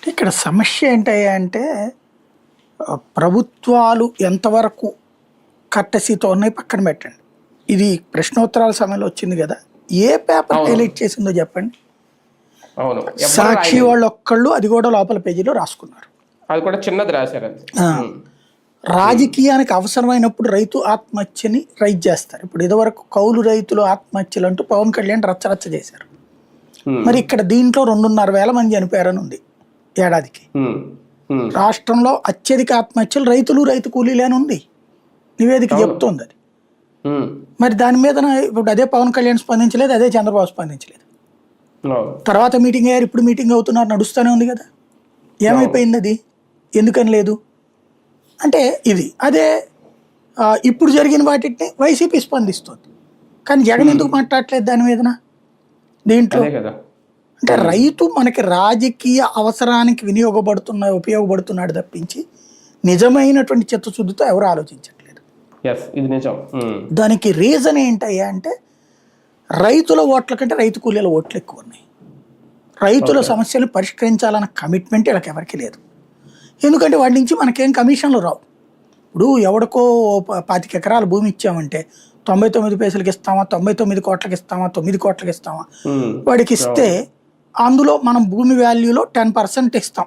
ఇక్కడ సమస్య ఏంటయ్యా అంటే ప్రభుత్వాలు ఎంతవరకు కట్టసితో ఉన్నాయి పక్కన పెట్టండి. ఇది ప్రశ్నోత్తరాల సమయంలో వచ్చింది కదా, ఏ పేపర్ అవును. హైలైట్ చేసిందో చెప్పండి. అవును, ఎవ్వరు సాక్షి రాయలేదు. వాళ్ళు ఒక్కళ్ళు అది కూడా లోపల పేజీలో రాసుకున్నారు. అది కూడా చిన్నది రాశారు అంతే. ఆ, రాజకీయానికి అవసరమైనప్పుడు రైతు ఆత్మహత్యని రైజ్ చేస్తారు. ఇప్పుడు ఇదివరకు కౌలు రైతులు ఆత్మహత్యలు అంటూ పవన్ కళ్యాణ్ రచ్చరచ్చ చేశారు. ఉమ్, మరి ఇక్కడ దీంట్లో 2,500 మంది చనిపోయారని ఉంది ఏడాదికి. ఉమ్, ఉమ్, రాష్ట్రంలో అత్యధిక ఆత్మహత్యలు రైతులు రైతు కూలీలేని ఉంది, నివేదిక అవును. చెప్తోంది అది. ఉమ్, మరి దాని మీద ఇప్పుడు అదే పవన్ కళ్యాణ్ స్పందించలేదు, అదే చంద్రబాబు స్పందించలేదు. అవును. తర్వాత మీటింగ్ అయ్యారు, ఇప్పుడు మీటింగ్ అవుతున్నారు, నడుస్తూనే ఉంది కదా. ఏమైపోయింది అది, ఎందుకని లేదు అంటే ఇది అదే. ఇప్పుడు జరిగిన వాటిని వైసీపీ స్పందిస్తుంది, కానీ జగన్ ఎందుకు మాట్లాడట్లేదు దాని మీదన దీంట్లో. అదే కదా. అంటే రైతు మనకి రాజకీయ అవసరానికి ఉపయోగపడుతున్నాడు తప్పించి నిజమైనటువంటి చిత్తశుద్ధితో ఎవరు ఆలోచించట్లేదు. ఎస్, ఇది నిజం. దానికి రీజన్ ఏంటయ్యా అంటే రైతుల ఓట్ల కంటే రైతు కూలీల ఓట్లు ఎక్కువ ఉన్నాయి. రైతుల Okay. సమస్యలు పరిష్కరించాలన్న కమిట్మెంట్ వీళ్ళకి ఎవరికి లేదు. ఎందుకంటే వాటి నుంచి మనకేం కమిషన్లు రావు. ఇప్పుడు ఎవడికో 25 ఎకరాల భూమి ఇచ్చామంటే 99 పైసలకి ఇస్తామా, 99 కోట్లకి ఇస్తామా, 9 కోట్లకి ఇస్తామా, వాడికి ఇస్తే అందులో మనం భూమి వాల్యూలో 10% ఇస్తాం.